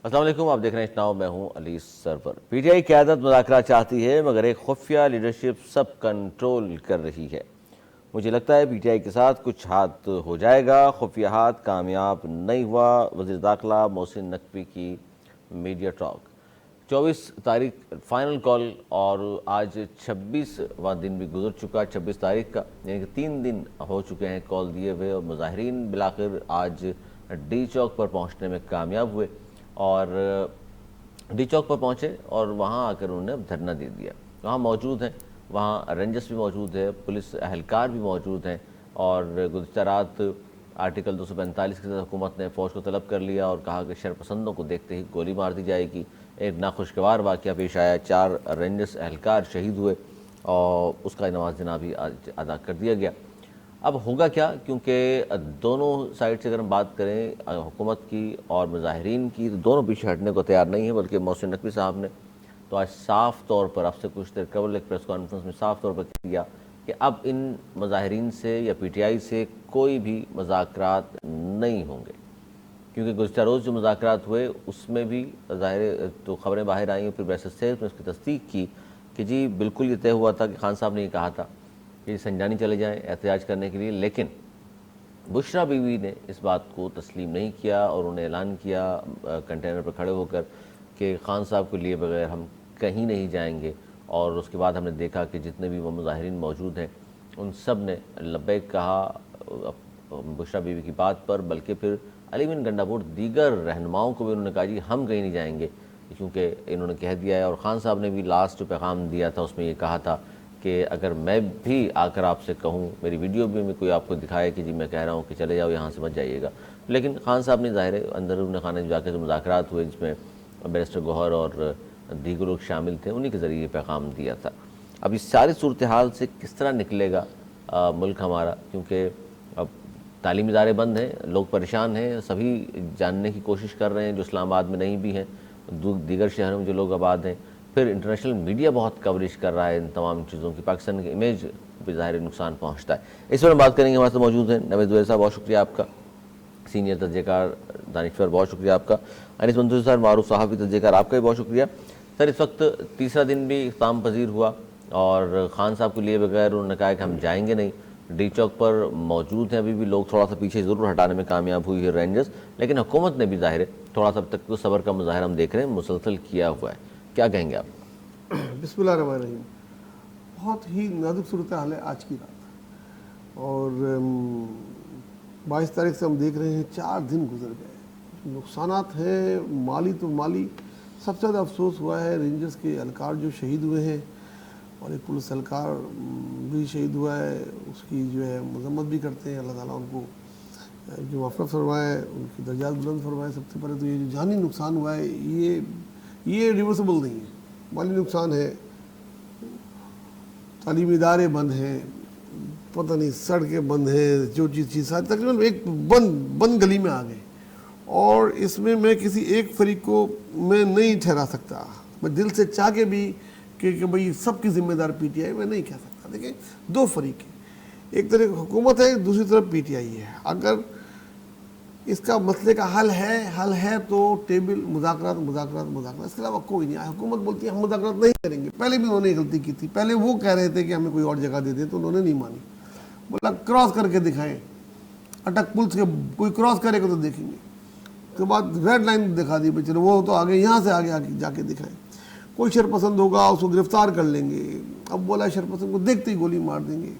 السلام علیکم، آپ دیکھ رہے ہیں ناؤ، میں ہوں علی سرور۔ پی ٹی آئی قیادت مذاکرات چاہتی ہے مگر ایک خفیہ لیڈرشپ سب کنٹرول کر رہی ہے۔ مجھے لگتا ہے پی ٹی آئی کے ساتھ کچھ ہاتھ ہو جائے گا۔ خفیہ ہاتھ کامیاب نہیں ہوا، وزیر داخلہ محسن نقوی کی میڈیا ٹاک۔ 24 تاریخ فائنل کال اور آج 26واں دن بھی گزر چکا، 26 تاریخ کا، یعنی کہ 3 دن ہو چکے ہیں کال دیے ہوئے، اور مظاہرین بالآخر آج ڈی چوک پر پہنچنے میں کامیاب ہوئے اور ڈی چوک پر پہنچے اور وہاں آ کر انہوں نے دھرنا دے دیا۔ وہاں موجود ہیں، وہاں رینجرز بھی موجود ہے، پولیس اہلکار بھی موجود ہیں، اور گزشتہ رات آرٹیکل 245 کے تحت حکومت نے فوج کو طلب کر لیا اور کہا کہ شرپسندوں کو دیکھتے ہی گولی مار دی جائے گی۔ ایک ناخوشگوار واقعہ پیش آیا، 4 رینجرز اہلکار شہید ہوئے اور اس کا نماز جنازہ بھی ادا کر دیا گیا۔ اب ہوگا کیا، کیونکہ دونوں سائڈ سے اگر ہم بات کریں حکومت کی اور مظاہرین کی، تو دونوں پیچھے ہٹنے کو تیار نہیں ہیں، بلکہ محسن نقوی صاحب نے تو آج صاف طور پر، آپ سے کچھ دیر قبل ایک پریس کانفرنس میں صاف طور پر کیا کہ اب ان مظاہرین سے یا پی ٹی آئی سے کوئی بھی مذاکرات نہیں ہوں گے، کیونکہ گزشتہ روز جو مذاکرات ہوئے اس میں بھی ظاہر تو خبریں باہر آئیں، پھر بیس سیف نے اس کی تصدیق کی کہ جی بالکل یہ طے ہوا تھا کہ خان صاحب نے یہ کہا تھا کہ سنجانی چلے جائیں احتجاج کرنے کے لیے، لیکن بشریٰ بیوی نے اس بات کو تسلیم نہیں کیا اور انہوں نے اعلان کیا کنٹینر پر کھڑے ہو کر کہ خان صاحب کو لیے بغیر ہم کہیں نہیں جائیں گے۔ اور اس کے بعد ہم نے دیکھا کہ جتنے بھی وہ مظاہرین موجود ہیں ان سب نے لبیک کہا بشریٰ بیوی کی بات پر، بلکہ پھر علی بن گنڈا پور دیگر رہنماؤں کو بھی انہوں نے کہا جی ہم کہیں نہیں جائیں گے، کیونکہ انہوں نے کہہ دیا ہے۔ اور خان صاحب نے بھی لاسٹ جو پیغام دیا تھا اس میں یہ کہا تھا کہ اگر میں بھی آ کر آپ سے کہوں، میری ویڈیو بھی میں کوئی آپ کو دکھائے کہ جی میں کہہ رہا ہوں کہ چلے جاؤ یہاں سے مت جائیے گا، لیکن خان صاحب نے ظاہر اندرون خانے جا کے جو مذاکرات ہوئے جس میں بیرسٹر گوہر اور دیگر لوگ شامل تھے، انہی کے ذریعے یہ پیغام دیا تھا۔ اب اس ساری صورتحال سے کس طرح نکلے گا ملک ہمارا، کیونکہ اب تعلیمی ادارے بند ہیں، لوگ پریشان ہیں، سبھی جاننے کی کوشش کر رہے ہیں جو اسلام آباد میں نہیں بھی ہیں، دیگر شہروں میں جو لوگ آباد ہیں، پھر انٹرنیشنل میڈیا بہت کوریج کر رہا ہے ان تمام چیزوں کی، پاکستان کی امیج پہ ظاہر نقصان پہنچتا ہے۔ اس پر ہم بات کریں گے، ہمارے ساتھ موجود ہیں نوید زبیر صاحب، بہت شکریہ آپ کا، سینئر تجزیہ کار دانشور، بہت شکریہ آپ کا، انیس منصور صاحب معروف صحافی تجزیہ کار، آپ کا بھی بہت شکریہ سر۔ اس وقت تیسرا دن بھی اختتام پذیر ہوا اور خان صاحب کو لیے بغیر انہوں نے کہا کہ ہم جائیں گے نہیں، ڈی چوک پر موجود ہیں، ابھی بھی لوگ تھوڑا سا پیچھے ضرور ہٹانے میں کامیاب ہوئی ہے رینجرز، لیکن حکومت نے بھی ظاہر ہے تھوڑا سا اب تک تو صبر کا مظاہرہ ہم دیکھ رہے ہیں مسلسل کیا ہوا ہے، کیا کہیں گے آپ؟ بسم اللہ الرحمن الرحیم۔ بہت ہی نازک صورتحال ہے آج کی رات، اور 22 تاریخ سے ہم دیکھ رہے ہیں 4 دن گزر گئے، نقصانات ہیں مالی تو مالی۔ سب سے زیادہ افسوس ہوا ہے رینجرز کے اہلکار جو شہید ہوئے ہیں، اور ایک پولیس اہلکار بھی شہید ہوا ہے، اس کی جو ہے مذمت بھی کرتے ہیں، اللہ تعالیٰ ان کو جو مغفرت فرمائے، ان کی درجات بلند فرمائے۔ سب سے پہلے تو یہ جو جانی نقصان ہوا ہے یہ ریورسبل نہیں ہے، مالی نقصان ہے، تعلیمی ادارے بند ہیں، پتہ نہیں سڑکیں بند ہیں، جو چیز ساری تقریباً ایک بند گلی میں آ گئے، اور اس میں کسی ایک فریق کو میں نہیں ٹھہرا سکتا، میں دل سے چاہ کے بھی کہ بھئی سب کی ذمہ دار پی ٹی آئی میں نہیں کہہ سکتا۔ دیکھیں 2 فریق ہیں، ایک طرف حکومت ہے، دوسری طرف پی ٹی آئی ہے۔ اگر اس کا مسئلے کا حل ہے تو ٹیبل مذاکرات، اس کے علاوہ کوئی نہیں۔ حکومت بولتی ہے ہم مذاکرات نہیں کریں گے، پہلے بھی انہوں نے غلطی کی تھی، پہلے وہ کہہ رہے تھے کہ ہمیں کوئی اور جگہ دے دیں تو انہوں نے نہیں مانی، بولا کراس کر کے دکھائیں، اٹک پل سے کوئی کراس کرے گا تو دیکھیں گے، اس کے بعد ریڈ لائن دکھا دی، چلو وہ تو آگے یہاں سے آگے جا کے دکھائیں، کوئی شرپسند ہوگا اس کو گرفتار کر لیں گے، اب بولا شرپسند کو دیکھتے ہی گولی مار دیں گے،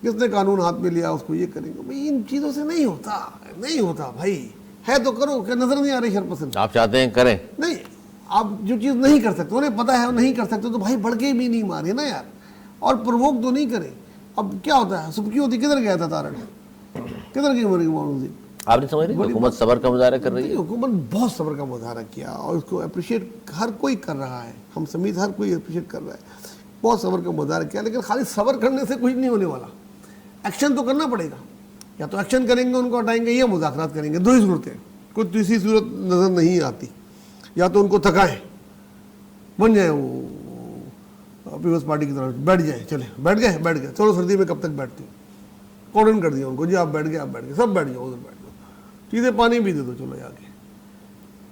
جس نے قانون ہاتھ میں لیا اس کو یہ کریں گے۔ بھائی ان چیزوں سے نہیں ہوتا بھائی، ہے تو کرو، کہ نظر نہیں آ رہی شرپسند، آپ چاہتے ہیں کریں نہیں، آپ جو چیز نہیں کر سکتے، انہیں پتہ ہے وہ نہیں کر سکتے تو بھائی بڑھ کے بھی نہیں مارے نا یار، اور پرووک تو نہیں کریں۔ اب کیا ہوتا ہے، سبکی ہوتی کدھر گیا تھا تارڑ، کدھر گئی مرگی مانوزی؟ آپ نہیں سمجھ رہے حکومت صبر کا مظاہرہ کر رہی ہے؟ حکومت بہت صبر کا مظاہرہ کیا اور اس کو اپریشیٹ ہر کوئی کر رہا ہے، ہم سمیت ہر کوئی اپریشیٹ کر رہا ہے، بہت صبر کا مظاہرہ کیا، لیکن خالی صبر کرنے سے کچھ نہیں ہونے والا، ایکشن تو کرنا پڑے گا، یا تو ایکشن کریں گے ان کو ہٹائیں گے یا مذاکرات کریں گے، 2 ہی صورتیں، کوئی تیسری صورت نظر نہیں آتی، یا تو ان کو تھکائیں، بن جائیں وہ پیپلز پارٹی کی طرف بیٹھ جائیں، چلیں بیٹھ گئے چلو سردی میں کب تک بیٹھتے ہو، کارڈن کر دیا ان کو، جی آپ بیٹھ گئے سب بیٹھ جاؤ، ادھر بیٹھ جاؤ، چیزیں پانی بھی دے دو، چلو جا کے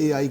AI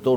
2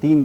3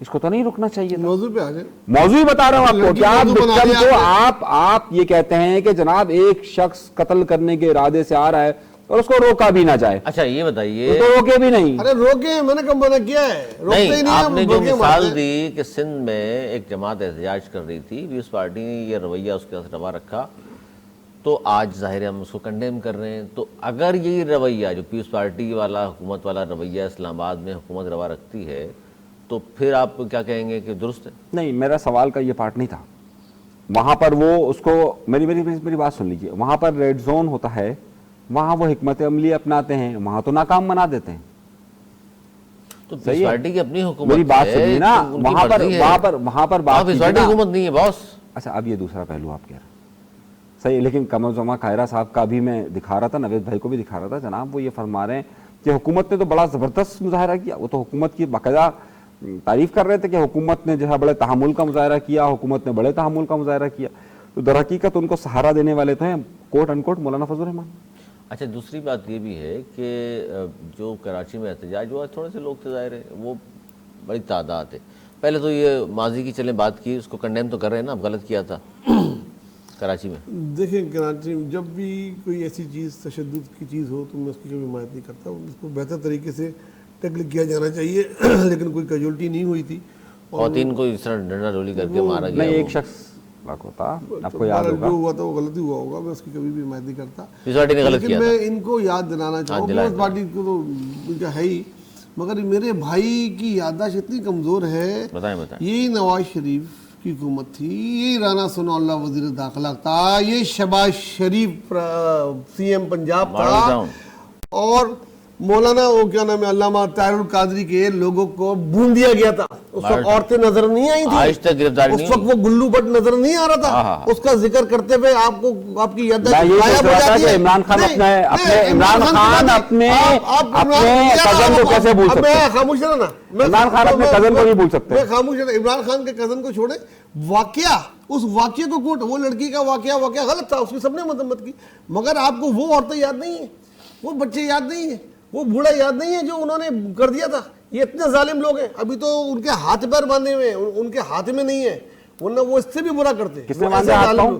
اس کو تو نہیں رکنا چاہیے. موضوع پہ آ جائیں. موضوع ہی بتا رہا ہوں آپ کو. کیا وکٹم کو آپ یہ کہتے ہیں کہ جناب ایک شخص قتل کرنے کے ارادے سے آ رہا ہے اور اس کو روکا بھی نہ جائے. اچھا یہ بتائیے, تو روکے بھی نہیں. ارے روکے, میں نے کب منع کیا ہے؟ روکتے ہی نہیں, آپ نے جو روکے مثال مارتے. دی کہ سندھ میں ایک جماعت احتجاج کر رہی تھی, پیپلز پارٹی نے یہ رویہ اس کے ساتھ روا رکھا, تو آج ظاہر ہے ہم اس کو کنڈیم کر رہے ہیں. تو اگر یہ رویہ جو پیپلز پارٹی والا حکومت والا رویہ اسلام آباد میں حکومت روا رکھتی ہے, تو پھر آپ کیا کہیں گے کہ درست ہے؟ نہیں, میرا سوال کا یہ پارٹ نہیں تھا. وہاں پر وہ اس کو میری بات سن لیجیے. وہاں پر ریڈ زون ہوتا ہے, وہاں وہ حکمت عملی اپناتے ہیں, وہاں تو ناکام بنا دیتے ہیں. تو پیپلز پارٹی کی اپنی حکومت میری بات سنیے نا, وہاں پر بات پیپلز پارٹی حکومت نہیں ہے باس. اچھا اب یہ دوسرا پہلو آپ کہہ رہے ہیں صحیح, لیکن قمر زمان قاہرہ صاحب کا بھی میں دکھا رہا تھا, نوید بھائی کو بھی دکھا رہا تھا جناب, وہ یہ فرما رہے ہیں کہ حکومت نے تو بڑا زبردست مظاہرہ کیا. وہ تو حکومت کی باقاعدہ تعریف کر رہے تھے کہ حکومت نے جو ہے بڑے تحمل کا مظاہرہ کیا, حکومت نے بڑے تحمل کا مظاہرہ کیا. تو در حقیقت ان کو سہارا دینے والے تھے کوٹ ان کوٹ مولانا فضل الرحمان. اچھا دوسری بات یہ بھی ہے کہ جو کراچی میں احتجاج ہوا, تھوڑے سے لوگ تھے ظاہر ہے, وہ بڑی تعداد ہے. پہلے تو یہ ماضی کی چلیں بات کی, اس کو کنڈیم تو کر رہے ہیں نا, اب غلط کیا تھا کراچی میں. دیکھیں کراچی میں جب بھی کوئی ایسی چیز تشدد کی چیز ہو تو میں اس کی کبھی حمایت نہیں کرتا. اس کو بہتر طریقے سے ٹیکل کیا جانا چاہیے, لیکن کوئی کیجولٹی نہیں ہوئی تھی. خواتین کو اس طرح ڈنڈا ڈولی کر کے مارا گیا. نہیں, ایک شخص ہوتا, آپ کو یاد ہوگا, جو ہوا تھا وہ غلطی ہوا ہوگا, میں اس کی کبھی بھی حمایت نہیں کرتا. پیپلز پارٹی نے غلط لیکن کیا میں تھا. ان کو یاد دلانا چاہوں, پیپلز پارٹی کو تو ان کا ہے ہی, مگر میرے بھائی کی یادداشت اتنی کمزور ہے. بتائیں. یہی نواز شریف کی حکومت تھی, یہی رانا ثناء اللہ وزیر داخلہ تھا, یہ شہباز شریف سی ایم پنجاب تھا, اور مولانا وہ کیا نام ہے علامہ طاہر القادری کے لوگوں کو بھون دیا گیا تھا. اس وقت عورتیں نظر نہیں آئی تھی, آج تک گرفتاری اس وقت وہ گلو بٹ نظر نہیں آ رہا تھا. اس کا ذکر کرتے ہوئے آپ کو آپ کی یادداشت غائب ہو جاتی ہے. عمران خان اپنے کزن کو کیسے بھول سکتے ہیں؟ خاموش رہنا, عمران خان اپنے کزن کو نہیں بھول سکتے. میں خاموش رہنا. عمران خان کے کزن کو چھوڑے, واقعہ اس واقعے کو کوٹ, وہ لڑکی کا واقعہ غلط تھا, اس کی سب نے مذمت کی, مگر آپ کو وہ عورتیں یاد نہیں ہیں, وہ بچے یاد نہیں ہیں, وہ بوڑھا یاد نہیں ہے جو انہوں نے کر دیا تھا. یہ اتنے ظالم لوگ ہیں, ابھی تو ان کے ہاتھ پیر باندھے ہوئے ہیں, ان کے ہاتھ میں نہیں ہے, ورنہ وہ اس سے بھی برا کرتے. کس نے باندھے ہاتھ پاؤں؟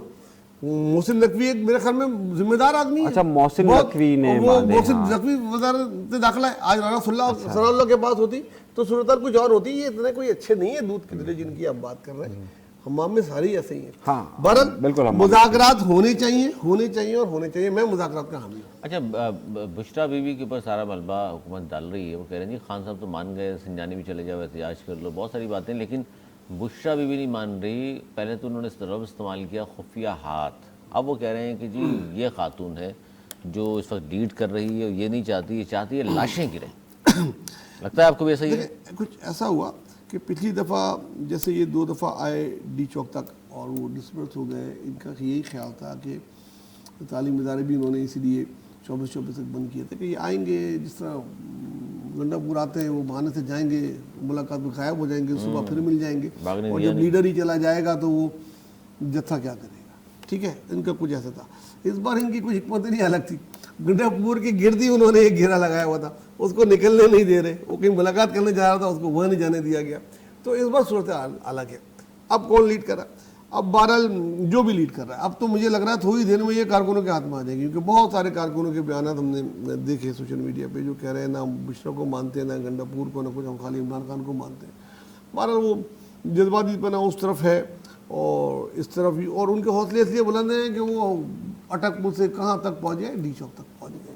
محسن نقوی ایک میرے خیال میں ذمہ دار آدمی ہے. اچھا محسن نقوی نے باندھے. محسن نقوی وزارت داخلہ ہے. آج رانا ثناء اللہ کے پاس ہوتی تو صورتحال کچھ اور ہوتی. یہ اتنے کوئی اچھے نہیں ہے دودھ کے دلے جن کی آپ بات کر رہے ہیں. ہمام میں ساری ایسے ہی ہیں. بہرحال مذاکرات ہونے چاہیے اور ہونے چاہیے. میں مذاکرات کا حامی ہوں. اچھا بشرا بی بی کے اوپر سارا ملبہ حکومت ڈال رہی ہے. وہ کہہ رہے ہیں جی خان صاحب تو مان گئے, سنجانی بھی چلے جاؤ, احتجاج کر لو, بہت ساری باتیں, لیکن بشرا بی بی نہیں مان رہی. پہلے تو انہوں نے لفظ استعمال کیا خفیہ ہاتھ, اب وہ کہہ رہے ہیں کہ جی یہ خاتون ہے جو اس وقت لیڈ کر رہی ہے, یہ نہیں چاہتی, یہ چاہتی ہے لاشیں گریں. لگتا ہے آپ کو بھی ایسا ہی ہے؟ کچھ ایسا ہوا کہ پچھلی دفعہ جیسے یہ 2 دفعہ آئے ڈی چوک تک اور وہ ڈسپرس ہو گئے, ان کا یہی خیال تھا کہ تعلیم ادارے بھی انہوں نے اسی لیے 24 تک بند کیے تھے کہ یہ آئیں گے, جس طرح گنڈا پور آتے ہیں وہ بہانے سے جائیں گے, ملاقات میں غائب ہو جائیں گے, صبح پھر مل جائیں گے, اور جب لیڈر ہی چلا جائے گا تو وہ جتھا کیا کرے گا. ٹھیک ہے, ان کا کچھ ایسا تھا. اس بار ان کی کچھ حکمت نہیں الگ تھی. گنڈا پور کی گردی انہوں نے ایک گھیرا لگایا ہوا تھا, اس کو نکلنے نہیں دے رہے. وہ کہیں ملاقات کرنے جا رہا تھا, اس کو وہاں نہیں جانے دیا گیا. تو اس بار صورتحال الگ ہے. اب کون لیڈ کر رہا ہے؟ اب بہرحال جو بھی لیڈ کر رہا ہے, اب تو مجھے لگ رہا ہے تھوڑی دیر میں یہ کارکنوں کے ہاتھ میں آ جائے گی, کیونکہ بہت سارے کارکنوں کے بیانات ہم نے دیکھے سوشل میڈیا پہ جو کہہ رہے ہیں نہ بشرا کو مانتے ہیں, نہ گنڈا پور کو, نہ کچھ, ہم خالی عمران خان کو مانتے ہیں. بہرحال وہ جذباتی پنا اس طرف ہے اور اس طرف ہی, اور ان کے حوصلے اس لیے بلند ہیں کہ وہ اٹک پور سے کہاں تک پہنچ جائے, ڈی چوک تک پہنچ گئے.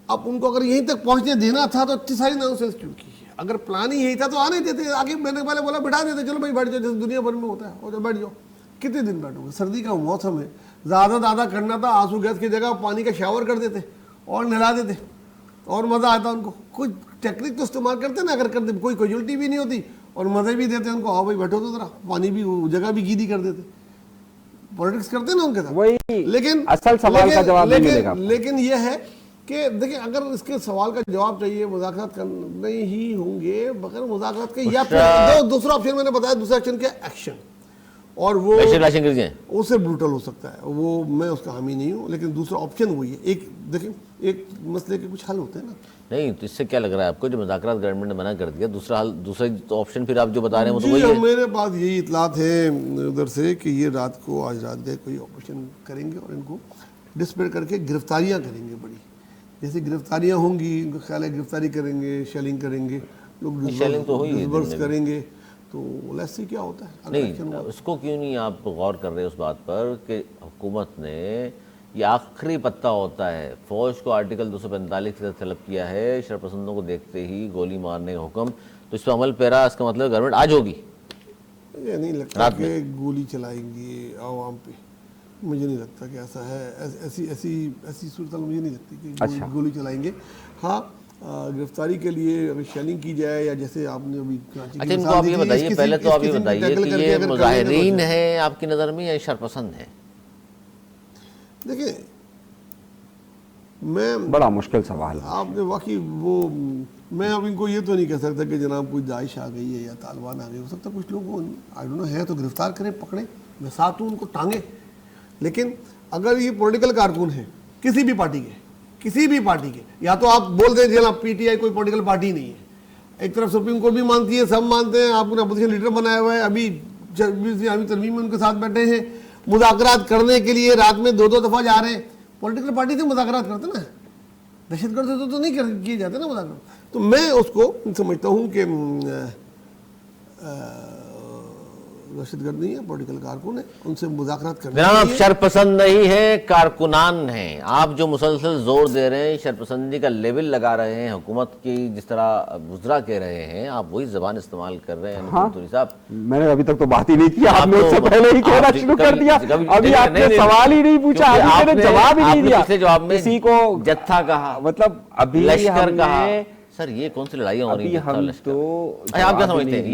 اب ان کو اگر یہیں تک پہنچنے دینا تھا تو اتنی ساری نانسنس کیوں کی ہے؟ اگر پلان ہی یہی تھا تو آنے دیتے. آگے میں نے پہلے بولا بٹھا دیتے, چلو بھائی بیٹھ جاؤ, جیسے دنیا بھر میں ہوتا ہے, اور جب بیٹھ جاؤ. کتنے دن بیٹھو گے؟ سردی کا موسم ہے, زیادہ کرنا تھا آنسو گیس کی جگہ پانی کا شاور کر دیتے اور نہلا دیتے اور مزہ آتا ان کو. کچھ ٹیکنیک تو استعمال کرتے نا, اگر کرتے کوئی کیجولٹی بھی نہیں ہوتی اور مزے بھی دیتے ان کو. آؤ بھائی بیٹھو تو ذرا, پانی بھی جگہ بھی گیلی کر دیتے. پولیٹکس کرتے نا ان کے ساتھ. لیکن اصل سوال کا جواب نہیں ملے گا. لیکن یہ ہے کہ دیکھیں, اگر اس کے سوال کا جواب چاہیے, مذاکرات کرنے ہی ہوں گے. بغیر مذاکرات کے یا پھر دوسرا آپشن میں نے بتایا, دوسرا آپشن کیا, ایکشن. اور وہ ویسے لاشیں گر جائیں اس سے بروٹل ہو سکتا ہے، وہ میں اس کا حامی نہیں ہوں، لیکن دوسرا آپشن وہی ہے. ایک دیکھیں ایک مسئلے کے کچھ حل ہوتے ہیں نا. نہیں تو اس سے کیا لگ رہا ہے آپ کو جو مذاکرات گورنمنٹ نے منع کر دیا، دوسرا حل دوسرا آپشن پھر آپ جو بتا رہے ہیں وہ تو جی وہی ہے. میرے پاس یہی اطلاعات ہیں ادھر سے کہ یہ رات کو آج رات گئے کوئی آپریشن کریں گے اور ان کو ڈسپیئر کر کے گرفتاریاں کریں گے بڑی. جیسے گرفتاریاں ہوں گی ان کا خیال ہے گرفتاری کریں گے، شیلنگ کریں گے، لوگ شیلنگ تو ہوئی ہے ڈسبرس کریں گے. تو لیٹس سی کیا ہوتا ہے. نہیں اس کو کیوں نہیں آپ غور کر رہے اس بات پر کہ حکومت نے یہ آخری پتہ ہوتا ہے، فوج کو آرٹیکل 245 سے طلب کیا ہے شرپسندوں کو دیکھتے ہی گولی مارنے کا حکم، تو اس پہ عمل پیرا، اس کا مطلب گورنمنٹ آج ہوگی. مجھے نہیں لگتا کہ گولی چلائیں گے عوام پہ، مجھے نہیں لگتا کہ ایسا ہے. ایسی صورتحال مجھے نہیں لگتی کہ گولی چلائیں گے. ہاں گرفتاری کے لیے اگر شیلنگ کی جائے یا جیسے آپ نے ابھی کراچی اچھا ان کو آپ یہ بتائیے، پہلے تو آپ یہ بتائیے کہ یہ مظاہرین ہیں آپ کی نظر میں یا شرپسند ہیں؟ دیکھیں میں بڑا مشکل سوال ہے. آپ نے واقعی وہ میں اب ان کو یہ تو نہیں کہہ سکتا کہ جناب کوئی داعش آ گئی ہے یا طالبان آ گئی. ہو سکتا ہے کچھ لوگ آئی ڈونٹ نو ہے تو گرفتار کریں، پکڑیں، میں ساتھ ہوں، ان کو ٹانگیں. لیکن اگر یہ پولیٹیکل کارکن ہیں کسی بھی پارٹی کے، یا تو آپ بول دیں جناب پی ٹی آئی کوئی پولیٹیکل پارٹی نہیں ہے. ایک طرف سپریم کورٹ بھی مانتی ہے، سب مانتے ہیں، آپ نے اپوزیشن لیڈر بنایا ہوا ہے، ابھی ترمیم میں ان کے ساتھ بیٹھے ہیں، مذاکرات کرنے کے لیے رات میں 2 دفعہ جا رہے ہیں. پولیٹیکل پارٹی سے مذاکرات کرتے نا، دہشت گرد سے تو نہیں کیے جاتے نا مذاکرات. تو میں اس کو سمجھتا ہوں کہ دہشت گرد نہیں ہے، پولیٹیکل کارکن ہے، ان سے مذاکرات کرنا. جناب شرپسند نہیں ہے، کارکنان ہیں. آپ جو مسلسل زور دے رہے ہیں، شرپسندی کا لیبل لگا رہے ہیں حکومت کی، جس طرح وزراء کہہ رہے ہیں، آپ وہی زبان استعمال کر رہے ہیں. نقطوری صاحب میں نے ابھی تک تو بات ہی نہیں کی، آپ نے اس سے پہلے ہی کہنا شروع کر دیا. ابھی آپ نے سوال ہی نہیں پوچھا، ابھی میں نے جواب ہی نہیں دیا. پچھلے جواب میں کسی کو جتھا کہا، مطلب ابھی لشکر کہا. سر یہ کون سی لڑائیاں ہو رہی ہیں؟ ہم تو آپ کیا سمجھتے ہیں؟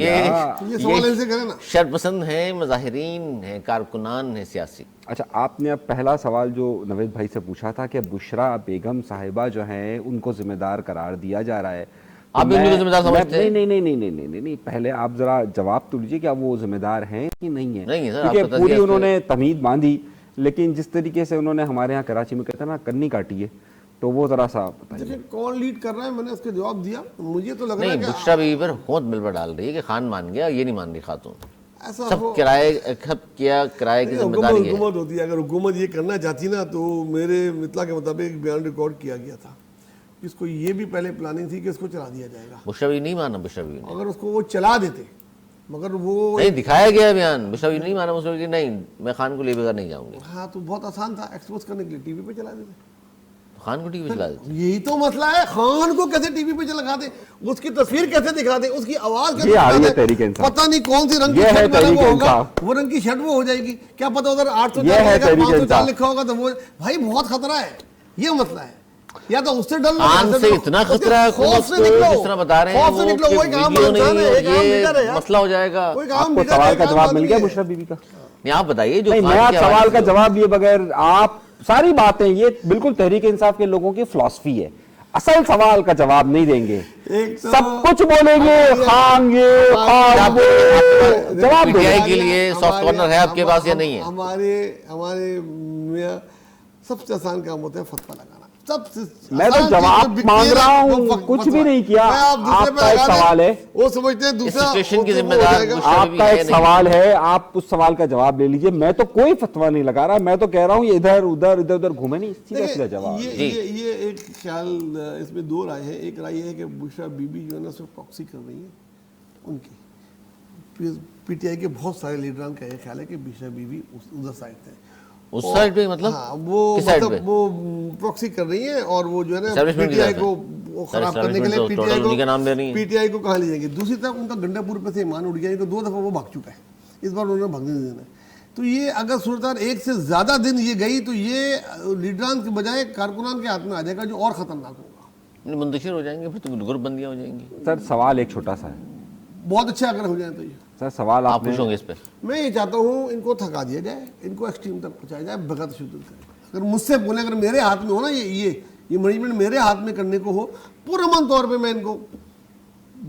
یہ سوال ایسے کریں نا، شرپسند ہیں، مظاہرین ہیں، کارکنان ہیں سیاسی. اچھا آپ نے اب پہلا سوال جو نوید بھائی سے پوچھا تھا کہ بشرا بیگم صاحبہ جو ہیں ان کو ذمہ دار قرار دیا جا رہا ہے، آپ بھی ان کو ذمہ دار سمجھتے ہیں؟ نہیں، پہلے آپ ذرا جواب تو لیجیے، کیا وہ ذمہ دار ہیں کہ نہیں ہیں؟ نہیں سر، کیونکہ پوری انہوں نے تمہید باندھی، لیکن جس طریقے سے انہوں نے ہمارے یہاں کراچی میں کہتے ہیں نا کنی کاٹی ہے، تو وہ ذرا سا بتائیے. دیکھیں کون لیڈ کر رہا ہے، میں نے اس کا جواب دیا. مجھے تو لگ رہا ہے نہیں، بشرا بیوی پر حکومت مل پر ڈال رہی ہے کہ خان مان گیا، یہ نہیں مان رہی خاتون. ایسا سب کرائے کی ذمہ داری ہے. حکومت ہوتی ہے، اگر حکومت یہ کرنا چاہتی نا تو میرے اطلاع کے مطابق ایک بیان ریکارڈ کیا گیا تھا. اس کو یہ بھی پہلے پلاننگ تھی کہ اس کو چلا دیا جائے گا. بشرا بیوی نہیں مانا، بشرا بیوی نے اگر اس کو وہ چلا دیتے، مگر وہ نہیں دکھایا گیا بیان، بشرا بیوی نہیں مانا، بشرا بیوی نہیں، میں خان کو لے بغیر نہیں جاؤں گی. ہاں تو بہت آسان تھا ایکسپوز کرنے کے لیے، ٹی وی پہ چلا دیتے. خان کو ٹی وی چلا دیتے. یہی تو مسئلہ ہے، خان کو کیسے ٹی وی پہ چلا دیں، اس کی تصویر کیسے دکھا دیں، اس کی آواز کیسے دکھا دیں، پتہ نہیں کون سی رنگ کی شرٹ میں وہ ہوگا، وہ رنگ کی شرٹ وہ ہو جائے گی، کیا پتہ ادھر 804 504 لکھا ہوگا تو وہ بھائی بہت خطرہ ہے. یہ مسئلہ ہے، یا تو اس سے ڈر لو، خان سے اتنا خطرہ ہے حکومت کو، جس طرح بتا رہے ہیں وہ کہ ویڈیو نہیں یہ مسئلہ ہو جائے گا. آپ کو سوال کا جواب مل گیا بشرا بیوی کا؟ نہیں آپ بتائیے جو میں آپ سوال کا جواب لیے بغیر آپ ساری باتیں، یہ بالکل تحریک انصاف کے لوگوں کی فلسفی ہے، اصل سوال کا جواب نہیں دیں گے، سب کچھ بولیں گے، خان یہ خان وہ، جواب پی ٹی آئی کے لیے سافٹ کارنر ہے آپ کے پاس یا نہیں ہے؟ ہمارے میاں سب سے آسان کام ہوتا ہے فتویٰ لگانا. میں تو جواب مانگ رہا ہوں، کچھ بھی نہیں کیا. آپ کا ایک سوال ہے، وہ سمجھتے ہیں دوسرا سچویشن کی ذمہ دار آپ کا ایک سوال ہے، آپ اس سوال کا جواب لے لیجئے. میں تو کوئی فتویٰ نہیں لگا رہا، میں تو کہہ رہا ہوں یہ ادھر ادھر گھومے نہیں، سیدھا سیدھا جواب. یہ ایک خیال، اس میں 2 رائے ہیں. ایک رائے یہ ہے کہ بشرا بی بی جو ہے نا صرف پراکسی کر رہی ہے ان کی. پی ٹی آئی کے بہت سارے لیڈران کا یہ خیال ہے کہ بشرا بی بی ادھر سائڈ تھے، اس سائڈ پہ، مطلب وہ پراکسی کر رہی ہیں اور وہ جو ہے نا پی ٹی آئی کو خراب کرنے کے لیے پی ٹی آئی کو کہاں لے جائیں گے. دوسری طرف ان کا گنڈا پور پہ سے ایمان اڑ گیا، تو 2 دفعہ وہ بھاگ چکا ہے، اس بار انہوں نے بھاگنے نہیں دینا ہے. تو یہ اگر صورتحال ایک سے زیادہ دن یہ گئی تو یہ لیڈران کے بجائے کارکنان کے ہاتھ میں آ جائے گا، جو اور خطرناک ہوگا. منتشر ہو جائیں گے، پھر تو گروپ بندیاں ہو جائیں گی. سر سوال ایک چھوٹا سا ہے، بہت اچھا اگر ہو جائے تو. یہ سر سوال آپ پوچھو گے اس پہ؟ میں یہ چاہتا ہوں ان کو تھکا دیا جائے، ان کو ایکسٹریم تک پہنچایا جائے بغیر تشدد کرے. اگر مجھ سے بولیں، اگر میرے ہاتھ میں ہو نا یہ مینجمنٹ میرے ہاتھ میں کرنے کو ہو، پرامن طور پہ میں ان کو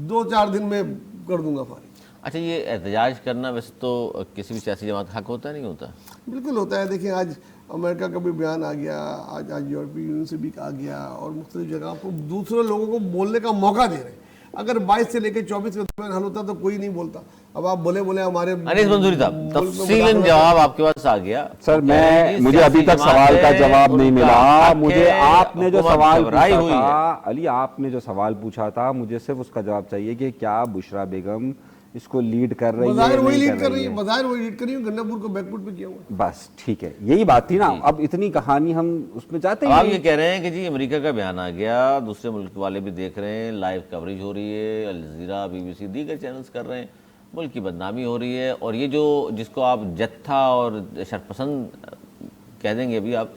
2-4 دن میں کر دوں گا فارغ. اچھا یہ احتجاج کرنا ویسے تو کسی بھی سیاسی جماعت کا حق ہوتا ہے نہیں ہوتا؟ بالکل ہوتا ہے. دیکھیں آج امریکہ کا بھی بیان آ گیا, آج یورپی یونین سے بھی آ گیا, اور مختلف جگہ کو دوسرے لوگوں کو بولنے کا موقع دے رہے ہیں. اگر 22 سے لے کے 24 کے درمیان حل ہوتا تو کوئی نہیں بولتا. اب آپ بولے ہمارے انیس منصوری صاحب تفصیلاً جواب آپ کے پاس آ گیا. سر مجھے ابھی تک سوال کا جواب نہیں ملا. مجھے آپ نے جو سوال پوچھا تھا علی, آپ نے جو سوال پوچھا تھا مجھے صرف اس کا جواب چاہیے کہ کیا بشرا بیگم اس کو لیڈ کر رہی ہے؟ بظاہر وہی لیڈ کر رہی ہے, بظاہر وہی لیڈ کر رہی ہے. گنڈا پور کو بیک فٹ پہ کیا ہوا, بس ٹھیک ہے, یہی بات تھی نا. اب اتنی کہانی ہم اس میں جاتے ہیں. آپ یہ کہہ رہے ہیں کہ جی امریکہ کا بیان آ گیا, دوسرے ملک والے بھی دیکھ رہے ہیں, لائیو کوریج ہو رہی ہے, الجزیرہ, BBC, دیگر چینلز کر رہے ہیں, ملک کی بدنامی ہو رہی ہے. اور یہ جو جس کو آپ جتھا اور شرپسند کہہ دیں گے ابھی آپ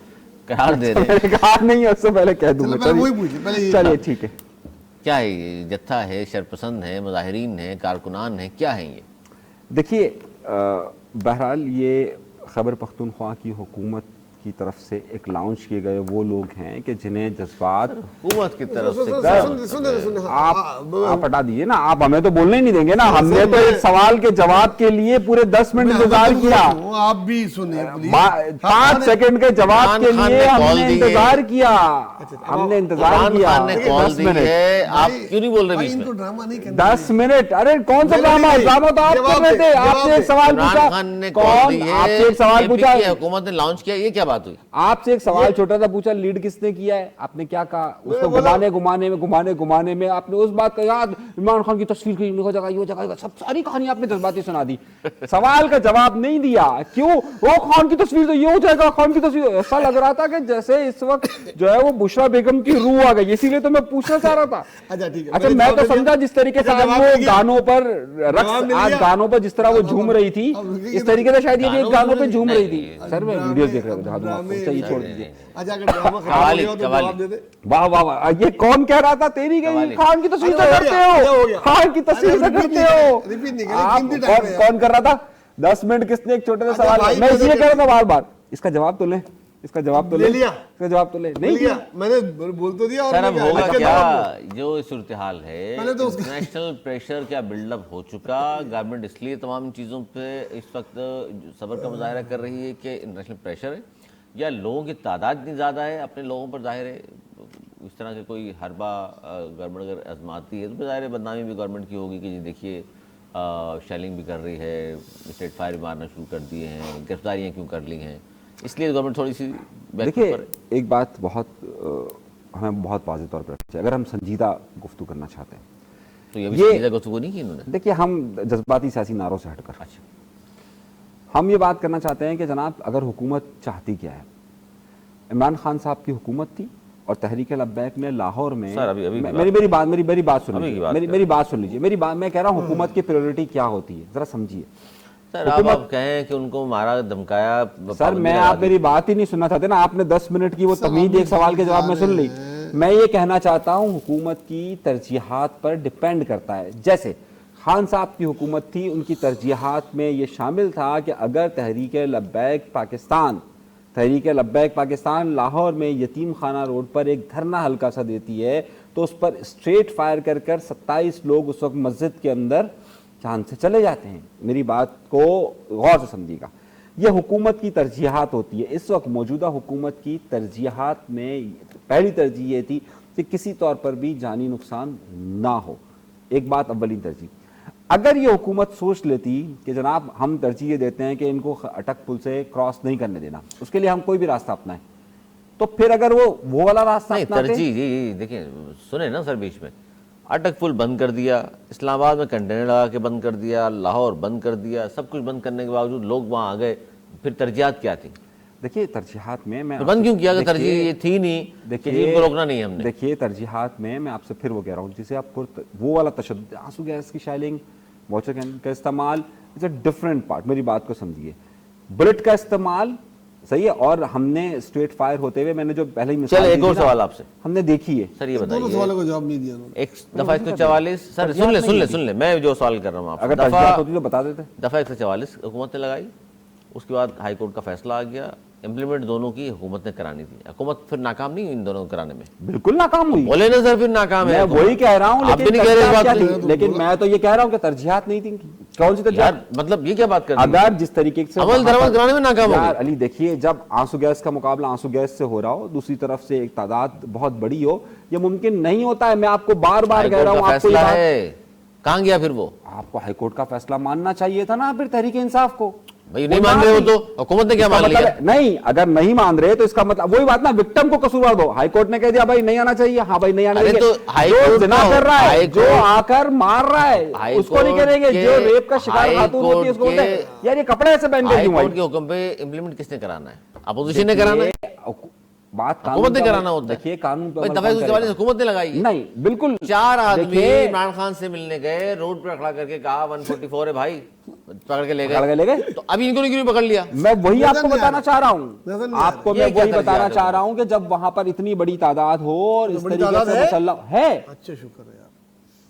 قرار دے رہے ہیں, کہا نہیں ہے, اس سے پہلے کہہ دوں گا. وہی پوچھیں پہلے. چلیے ٹھیک ہے, کیا ہے یہ جتھا ہے, شرپسند ہے, مظاہرین ہیں, کارکنان ہیں, کیا ہیں یہ؟ دیکھیے بہرحال یہ خیبر پختونخوا کی حکومت کی طرف سے ایک لانچ کیے گئے وہ لوگ ہیں کہ جنہیں جذبات حکومت کی طرف سے. آپ ہٹا دیجیے نا, آپ ہمیں تو بولنے نہیں دیں گے نا. ہم نے تو ایک سوال کے جواب کے لیے پورے 10 منٹ انتظار کیا. آپ بھی سنیں 5 سیکنڈ کے جواب کے لیے ہم نے انتظار کیا. ہم نے انتظار کیا 10 منٹ. آپ کیوں نہیں بول رہے بیچ میں؟ ڈرامہ نہیں کرنا. 10 منٹ. ارے کون سا ڈرامہ؟ ڈرامہ تو آپ کر رہے تھے. آپ نے ایک سوال پوچھا, کون آپ سے ایک سوال پوچھا, حکومت نے لانچ کیا, یہ کیا بات ہوئی؟ آپ سے ایک سوال چھوٹا سا پوچھا, لیڈ کس نے کیا ہے؟ آپ نے کیا کہا؟ اس کو گھمانے میں آپ نے اس بات کا یاد, عمران خان کی تصویر کی ہو جگہ, یہ جگہ, سب ساری کہانی آپ نے جذباتی سنا دی. سوال کا جواب نہیں دیا. کیوں؟ وہ خان کی تصویر تو یہ ہو جائے گا, خان کی تصویر. ایسا لگ رہا تھا کہ جیسے اس وقت جو ہے وہ بشرا بیگم کی روح آ گئی, اسی لیے تو میں پوچھنا چاہ رہا تھا. اچھا میں تو سمجھا جس طریقے سے وہ گانوں پر رقص, آج گانوں پر جس طرح وہ جھوم رہی تھی, اس طریقے سے شاید یہ بھی گانوں پہ جھوم رہی تھی. سر میں ویڈیو دیکھ رہا تھا, چھوڑ دیجیے. واہ واہ واہ, یہ کون کہہ رہا تھا تیری گئی خان کی تصویر سے کرتے ہو, خان کی تصویر سے کرتے ہو. کون کر رہا تھا؟ 10 منٹ کس نے ایک چھوٹے سے سوال, میں اس لیے کہہ رہا تھا بار بار, اس کا جواب تو لیں, اس کا جواب تو لے لیا, اس کا جواب تو لے نہیں لیا. میں نے بول تو دیا. سر اب ہوگا کیا, جو صورتحال ہے انٹرنیشنل پریشر کیا بلڈ اپ ہو چکا. گورنمنٹ اس لیے تمام چیزوں پہ اس وقت صبر کا مظاہرہ کر رہی ہے کہ انٹرنیشنل پریشر ہے, یا لوگوں کی تعداد اتنی زیادہ ہے, اپنے لوگوں پر ظاہر ہے اس طرح کے کوئی حربہ گورنمنٹ اگر آزماتی ہے تو ظاہر ہے بدنامی بھی گورنمنٹ کی ہوگی کہ جی دیکھیے شیلنگ بھی کر رہی ہے, اسٹیٹ فائر بھی مارنا شروع کر دیے ہیں, گرفتاریاں کیوں کر لی ہیں, اس لیے گورنمنٹ تھوڑی سی. دیکھیے ایک بات بہت ہمیں بہت واضح طور پر رکھنی چاہیے, اگر ہم سنجیدہ گفتگو کرنا چاہتے ہیں تو یہ بھی سنجیدہ گفتگو نہیں کی انہوں نے. دیکھیے ہم جذباتی سیاسی نعروں سے ہٹ کر ہم یہ بات کرنا چاہتے ہیں کہ جناب اگر حکومت چاہتی کیا ہے. عمران خان صاحب کی حکومت تھی اور تحریک لبیک نے لاہور میں, میری بات سن لیجیے, میں کہہ رہا ہوں حکومت کی پریورٹی کیا ہوتی ہے ذرا سمجھیے. سر آپ کہیں کہ ان کو مارا دھمکایا. سر میں آپ میری بات ہی نہیں سننا چاہتے نا, آپ نے 10 منٹ کی وہ تمہید ایک سوال کے جواب میں سن لی. میں یہ کہنا چاہتا ہوں حکومت کی ترجیحات پر ڈیپینڈ کرتا ہے. جیسے خان صاحب کی حکومت تھی, ان کی ترجیحات میں یہ شامل تھا کہ اگر تحریک لبیک پاکستان لاہور میں یتیم خانہ روڈ پر ایک دھرنا ہلکا سا دیتی ہے تو اس پر اسٹریٹ فائر کر 27 لوگ اس وقت مسجد کے اندر جان سے چلے جاتے ہیں. میری بات کو غور سے سمجھیے گا, یہ حکومت کی ترجیحات ہوتی ہے. اس وقت موجودہ حکومت کی ترجیحات میں پہلی ترجیح یہ تھی کہ کسی طور پر بھی جانی نقصان نہ ہو. ایک بات اولین ترجیح. اگر یہ حکومت سوچ لیتی کہ جناب ہم ترجیح یہ دیتے ہیں کہ ان کو اٹک پل سے کراس نہیں کرنے دینا, اس کے لیے ہم کوئی بھی راستہ اپنائیں, تو پھر اگر وہ والا راستہ اپناتے, ترجیح دیکھیں سنیں نا سر, بیچ میں اٹک پل بند کر دیا, اسلام آباد میں کنٹینر لگا کے بند کر دیا, لاہور بند کر دیا, سب کچھ بند کرنے کے باوجود لوگ وہاں آ گئے, پھر ترجیحات کیا تھی؟ دیکھیے ترجیحات میں بند کیوں کیا؟ ترجیح یہ تھی نہیں کہ ان کو روکنا نہیں ہم نے. دیکھیے ترجیحات میں آپ سے پھر وہ کہہ رہا ہوں, جسے آپ وہ والا تشدد, آنسو گیس کی شیلنگ, واچر کین کا استعمال, اٹس اے ڈفرینٹ پارٹ. میری بات کو سمجھیے, بلٹ کا استعمال صحیح ہے, اور ہم نے اسٹریٹ فائر ہوتے ہوئے, میں نے جو پہلے ہی مثال, ایک اور سوال آپ سے ہم نے دیکھی ہے. سر یہ بتائیے, دونوں سوالوں کا جواب نہیں دیا ایک دفعہ 144, سر سن لیں میں جو سوال کر رہا ہوں آپ, اگر ترجیحات ہوتی تو بتا دیتے. دفعہ 144 حکومت نے لگائی, اس کے بعد ہائی کورٹ کا فیصلہ آ گیا, امپلیمنٹ دونوں کی حکومت نے کرانی تھی. حکومت پھر ناکام نہیں ان دونوں کو کرانے میں؟ بالکل ناکام ہوئی. بولے نا سر پھر ناکام ہے. میں وہی کہہ رہا ہوں, آپ بھی نہیں کہہ رہے اس بات کو. لیکن میں تو یہ کہہ رہا ہوں کہ ترجیحات نہیں تھیں. کون سی ترجیحات؟ مطلب یہ کیا بات کر رہے ہیں؟ اگر جس طریقے سے عمل درآمد کرانے میں ناکام ہو یار گئے. علی دیکھیے, جب آنسو گیس کا مقابلہ آنسو گیس سے ہو رہا ہو, دوسری طرف سے ایک تعداد بہت بڑی ہو, یہ ممکن نہیں ہوتا ہے. میں آپ کو بار بار کہہ رہا ہوں, آپ کو فیصلہ ہے کہاں گیا پھر وہ؟ آپ کو ہائی کورٹ کا فیصلہ ماننا چاہیے تھا نا پھر تحریک انصاف کو. بھائی نہیں مان رہے ہو تو حکومت نے کیا مان لیا؟ نہیں, اگر نہیں مان رہے تو اس کا مطلب وہی بات نا, وکٹم کو قصوروار دو. ہائی کورٹ نے کہہ دیا بھائی نہیں آنا چاہیے, ہاں بھائی نہیں آنا چاہیے. جو زنا کر رہا ہے, جو آ کر مار رہا ہے, اس کو نہیں کہیں گے. جو ریپ کا شکار خاتون ہوتی ہے اس کو بولتے ہیں یار یہ کپڑے ایسے پہن کے کیوں آئی. کے حکم پہ امپلیمنٹ کس نے کرانا ہے؟ اپوزیشن نے کرانا ہے, بات حکومت نے کرانا ہوتا ہے. دیکھیے قانون حکومت نے لگائی. نہیں بالکل. 4 آدمی عمران خان سے ملنے گئے, روڈ پہ کھڑا کر کے کہا 144 ہے بھائی, پکڑ کے لے گئے. تو ابھی ان کو کیوں پکڑ لیا؟ میں وہی آپ کو بتانا چاہ رہا ہوں, آپ کو میں وہی بتانا چاہ رہا ہوں کہ جب وہاں پر اتنی بڑی تعداد ہو اور اس طریقے سے مسلح ہے. اچھا شکر ہے یار